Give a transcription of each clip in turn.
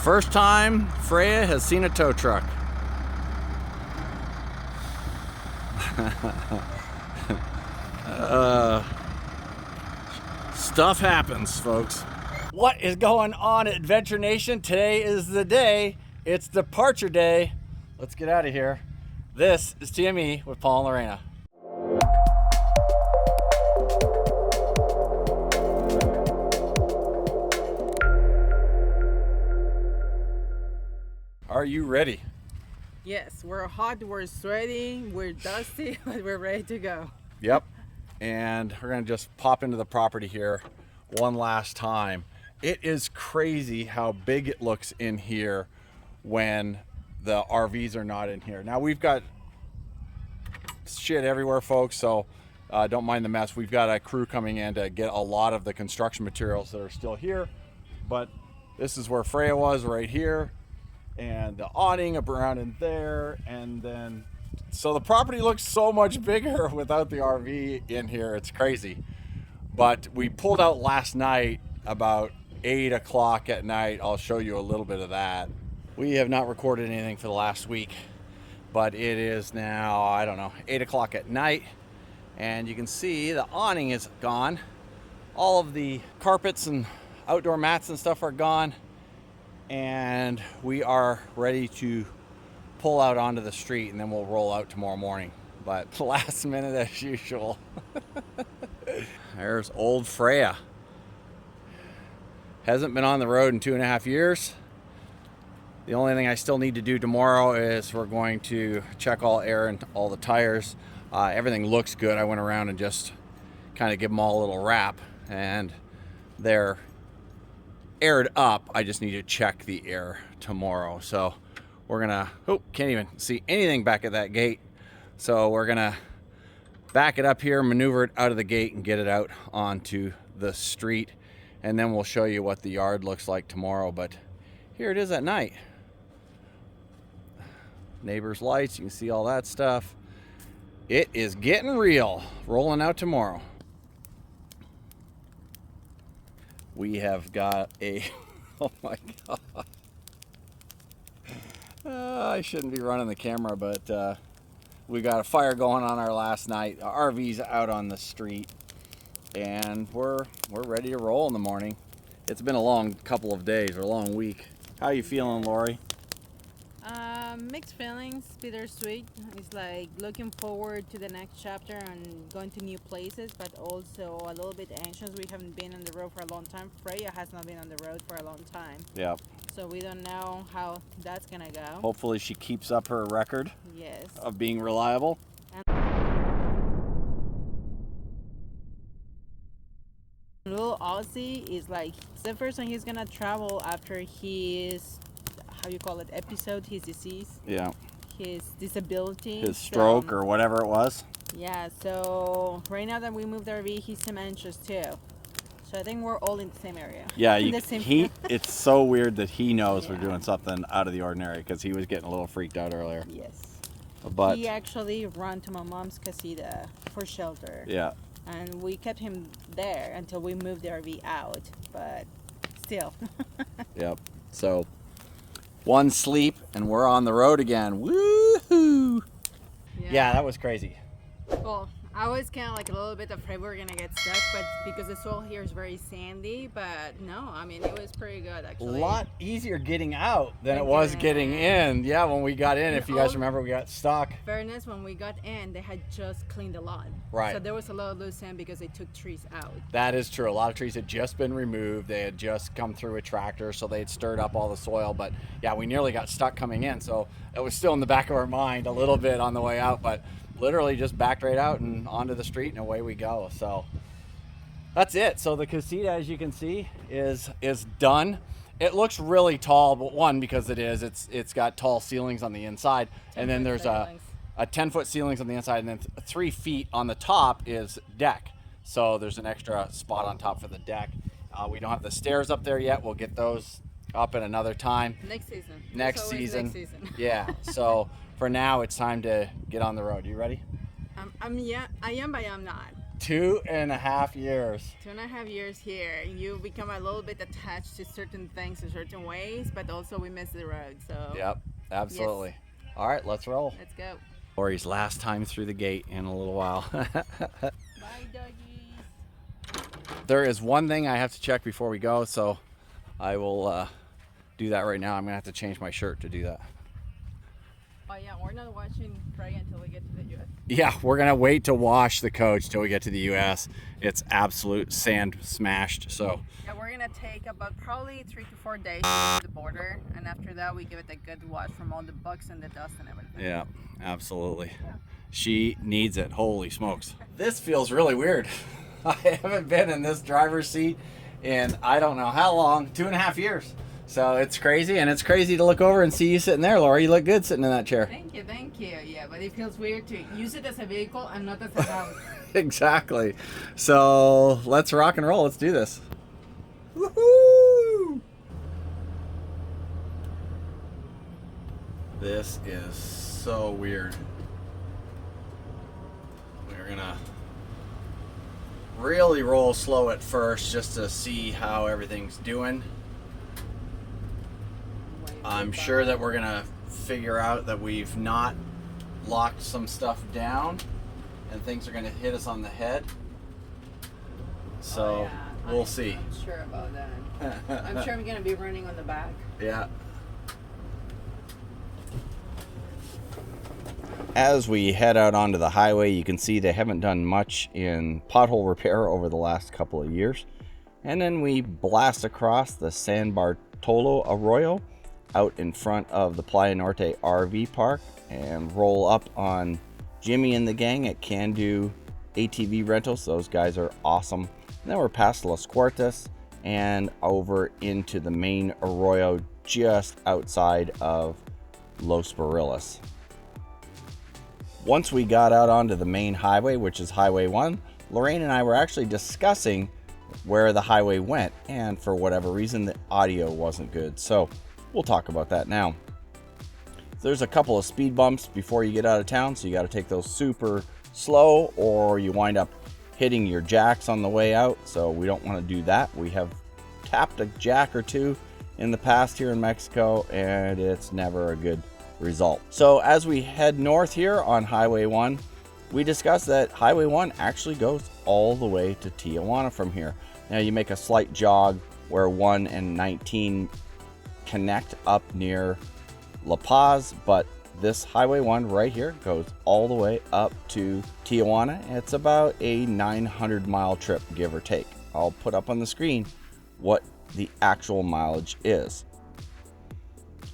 First time Freyja has seen a tow truck. Stuff happens, folks. What is going on, Adventure Nation? Today is the day. It's departure day. Let's get out of here. This is TME with Paul and Lorena. Are you ready? Yes, we're hot, we're sweaty, we're dusty, but we're ready to go. Yep. And we're gonna just pop into the property here one last time. It is crazy how big it looks in here when the RVs are not in here. Now we've got shit everywhere, folks, so don't mind the mess. We've got a crew coming in to get a lot of the construction materials that are still here, but this is where Freyja was, right here, and the awning up around in there, and then so the property looks so much bigger without the RV in here. It's crazy. But we pulled out last night about 8 o'clock at night. I'll show you a little bit of that. We have not recorded anything for the last week, but it is now, I don't know, 8 o'clock at night, and you can see the awning is gone. All of the carpets and outdoor mats and stuff are gone, and we are ready to pull out onto the street, and then we'll roll out tomorrow morning. But last minute as usual. There's old Freyja. Hasn't been on the road in 2.5 years. The only thing I still need to do tomorrow is we're going to check all air and all the tires. Everything looks good. I went around and just kind of give them all a little wrap, and they're aired up. I just need to check the air tomorrow. So we're gonna, oh, can't even see anything back at that gate. So we're gonna back it up here, maneuver it out of the gate, and get it out onto the street. And then we'll show you what the yard looks like tomorrow. But here it is at night. Neighbors' lights, you can see all that stuff. It is getting real. Rolling out tomorrow. We have got a, oh my God. I shouldn't be running the camera, but we got a fire going on our last night. Our RV's out on the street, and we're ready to roll in the morning. It's been a long couple of days, or a long week. How you feeling, Lori? Mixed feelings, bittersweet. It's like looking forward to the next chapter and going to new places, but also a little bit anxious. We haven't been on the road for a long time. Freyja has not been on the road for a long time. Yeah. So we don't know how that's gonna go. Hopefully she keeps up her record. Yes. Of being reliable. Little Aussie is like, it's the first time he's gonna travel after his, how you call it, episode, his disease. Yeah. His disability. His stroke or whatever it was. Yeah, so right now that we moved the RV, he's anxious too. So I think we're all in the same area. Yeah, it's so weird that he knows we're doing something out of the ordinary, because he was getting a little freaked out earlier. Yes. But he actually ran to my mom's casita for shelter. Yeah. And we kept him there until we moved the RV out, but still. Yep. So one sleep and we're on the road again. Woohoo! Yeah, that was crazy. Well, I was kind of like a little bit afraid we were gonna get stuck, but because the soil here is very sandy, but no, I mean, it was pretty good actually. A lot easier getting out than it was getting in. Yeah, when we got in, if you guys remember, we got stuck. Fairness, when we got in, they had just cleaned the lawn. Right. So there was a lot of loose sand because they took trees out. That is true. A lot of trees had just been removed. They had just come through a tractor, so they had stirred up all the soil. But yeah, we nearly got stuck coming in, so it was still in the back of our mind a little bit on the way out, but literally just backed right out and onto the street, and away we go. So that's it. So the casita, as you can see, is done. It looks really tall, but one, because it's got tall ceilings on the inside, and then there's a 10-foot ceilings on the inside, and then 3 feet on the top is deck. So there's an extra spot on top for the deck. We don't have the stairs up there yet. We'll get those up at another time. Next season. Next season. Yeah. So for now, it's time to get on the road. You ready? Yeah, I am, but I'm not. 2.5 years. 2.5 years here. You become a little bit attached to certain things in certain ways, but also we miss the road. So Yep, absolutely. Yes. All right, let's roll. Let's go. Lori's last time through the gate in a little while. Bye, doggies. There is one thing I have to check before we go, so I will do that right now. I'm gonna have to change my shirt to do that. Oh yeah, we're not watching Freyja until we get to the U.S. Yeah, we're gonna wait to wash the coach till we get to the U.S. It's absolute sand smashed, so. Yeah, we're gonna take about probably 3 to 4 days to get to the border, and after that we give it a good wash from all the bugs and the dust and everything. Yeah, absolutely. Yeah. She needs it, holy smokes. This feels really weird. I haven't been in this driver's seat in I don't know how long, 2.5 years. So it's crazy, and it's crazy to look over and see you sitting there, Laura. You look good sitting in that chair. Thank you, thank you. Yeah, but it feels weird to use it as a vehicle and not as a house. Exactly. So let's rock and roll. Let's do this. Woohoo! This is so weird. We're gonna really roll slow at first just to see how everything's doing. I'm sure that we're gonna figure out that we've not locked some stuff down and things are gonna hit us on the head. So we'll see. I'm sure about that. I'm sure I'm gonna be running on the back. Yeah. As we head out onto the highway, you can see they haven't done much in pothole repair over the last couple of years. And then we blast across the San Bartolo Arroyo out in front of the Playa Norte RV park and roll up on Jimmy and the gang at Can Do ATV Rentals. Those guys are awesome. And then we're past Las Cuartas and over into the main arroyo just outside of Los Barriles. Once we got out onto the main highway, which is Highway 1, Lorraine and I were actually discussing where the highway went, and for whatever reason the audio wasn't good. So we'll talk about that now. There's a couple of speed bumps before you get out of town, so you got to take those super slow or you wind up hitting your jacks on the way out, so we don't want to do that. We have tapped a jack or two in the past here in Mexico, and it's never a good result. So as we head north here on Highway 1, we discussed that Highway 1 actually goes all the way to Tijuana from here. Now you make a slight jog where 1 and 19 connect up near La Paz, but this Highway 1 right here goes all the way up to Tijuana. It's about a 900-mile trip, give or take. I'll put up on the screen what the actual mileage is.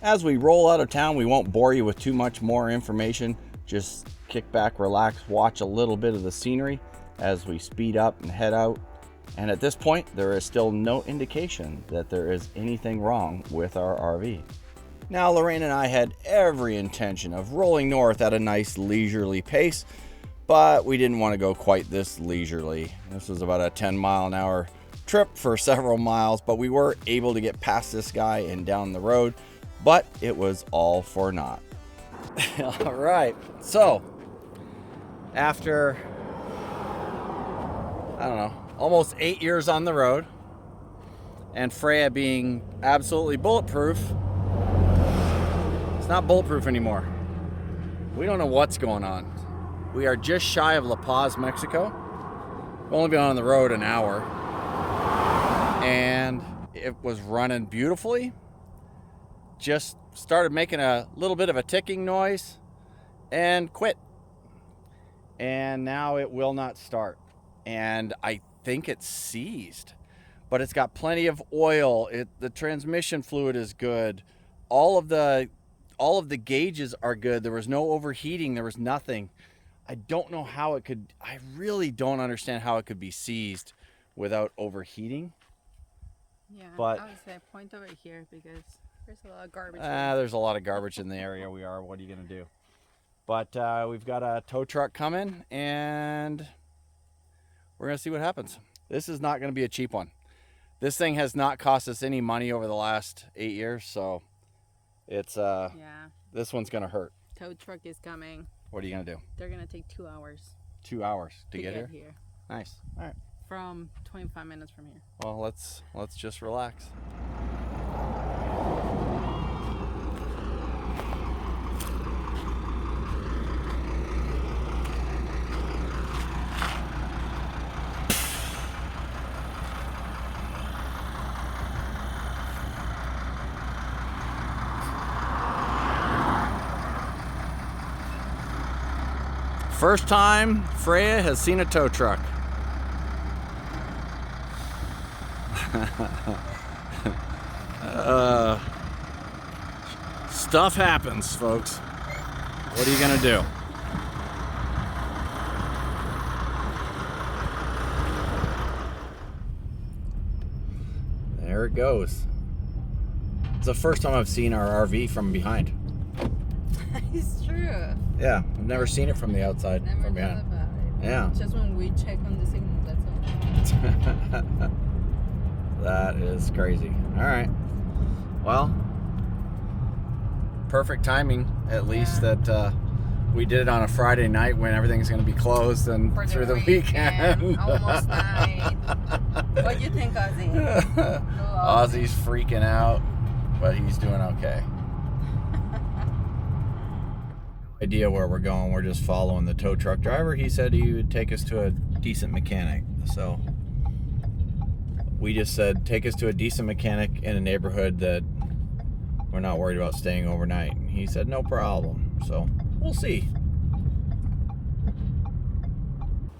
As we roll out of town, we won't bore you with too much more information. Just kick back, relax, watch a little bit of the scenery as we speed up and head out. And at this point, there is still no indication that there is anything wrong with our RV. Now, Lorraine and I had every intention of rolling north at a nice leisurely pace, but we didn't want to go quite this leisurely. This was about a 10-mile-an-hour trip for several miles, but we were able to get past this guy and down the road, but it was all for naught. All right, so after, I don't know, almost 8 years on the road and Freyja being absolutely bulletproof, it's not bulletproof anymore. We don't know what's going on. We are just shy of La Paz, Mexico. We've only been on the road an hour and it was running beautifully. Just started making a little bit of a ticking noise and quit. And now it will not start. And I think it's seized, but it's got plenty of oil. The transmission fluid is good. All of the gauges are good. There was no overheating. There was nothing. I don't know how it could. I really don't understand how it could be seized without overheating. Yeah, but I would say point over here because there's a lot of garbage. There's a lot of garbage in the area we are. What are you gonna do? But we've got a tow truck coming and we're gonna see what happens. This is not gonna be a cheap one. This thing has not cost us any money over the last 8 years, so it's this one's gonna hurt. Tow truck is coming. What are you gonna do? They're gonna take 2 hours. 2 hours to get here? Nice. All right. From 25 minutes from here. Well, let's just relax. First time Freyja has seen a tow truck. Stuff happens, folks. What are you gonna do? There it goes. It's the first time I've seen our RV from behind. It's true. Yeah, I've never seen it from the outside. Never from thought behind. about it. Yeah. Just when we check on the signal, that's all. That is crazy. All right. Well, perfect timing, at least, that we did it on a Friday night when everything's going to be closed and For through the weekend. Almost night. What do you think, Ozzy? Ozzy's freaking out, but he's doing okay. Idea where we're going. We're just following the tow truck driver. He said he would take us to a decent mechanic, so we just said take us to a decent mechanic in a neighborhood that we're not worried about staying overnight. And he said no problem, so we'll see.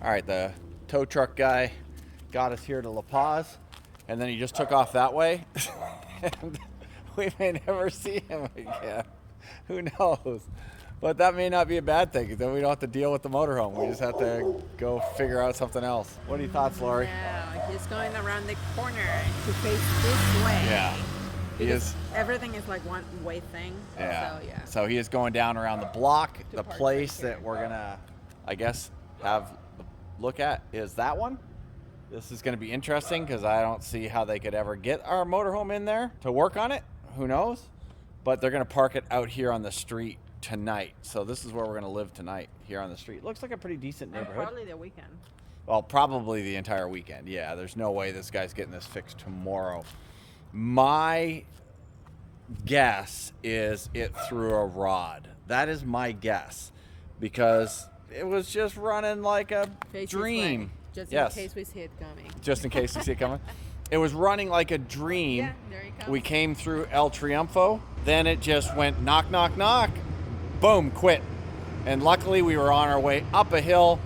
All right, the tow truck guy got us here to La Paz, and then he just took off that way. And we may never see him again. Who knows? But that may not be a bad thing. Then we don't have to deal with the motorhome. We just have to go figure out something else. What are your thoughts, Lori? Yeah, he's going around the corner to face this way. Yeah. He is. Everything is like one way thing. Yeah. So, yeah. So he is going down around the block. The park place right here. that we're gonna, I guess, have a look at is that one. This is gonna be interesting because I don't see how they could ever get our motorhome in there to work on it. Who knows? But they're gonna park it out here on the street tonight. So this is where we're gonna live tonight, here on the street. Looks like a pretty decent neighborhood. Probably the weekend. Well, probably the entire weekend. Yeah, there's no way this guy's getting this fixed tomorrow. My guess is it threw a rod. That is my guess, because it was just running like a dream. Just Yes. in case we see it coming. Just in case you see it coming. It was running like a dream. Yeah, there he comes. We came through El Triunfo. Then it just went knock, knock, knock. Boom, quit. And luckily we were on our way up a hill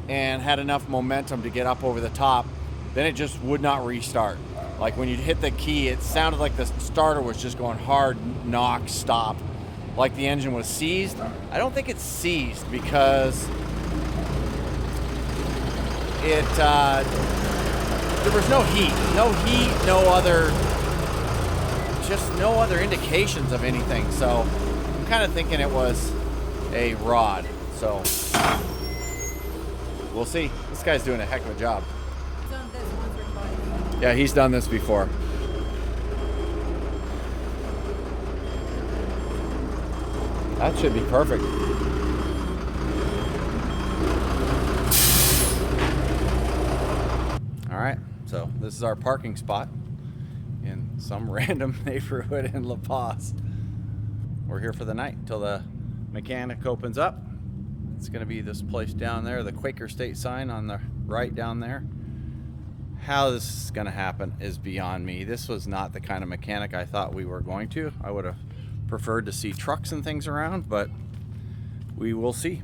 and had enough momentum to get up over the top. Then it just would not restart. Like when you hit the key, it sounded like the starter was just going hard, knock, stop. Like the engine was seized. I don't think it's seized because it, there was no heat, just no other indications of anything. So I'm kind of thinking it was a rod. So we'll see. This guy's doing a heck of a job. He's done this once or twice. Yeah, he's done this before. That should be perfect. All right, so this is our parking spot in some random neighborhood in La Paz. We're here for the night until the mechanic opens up. It's gonna be this place down there, the Quaker State sign on the right down there. How this is gonna happen is beyond me. This was not the kind of mechanic I thought we were going to. I would have preferred to see trucks and things around, but we will see.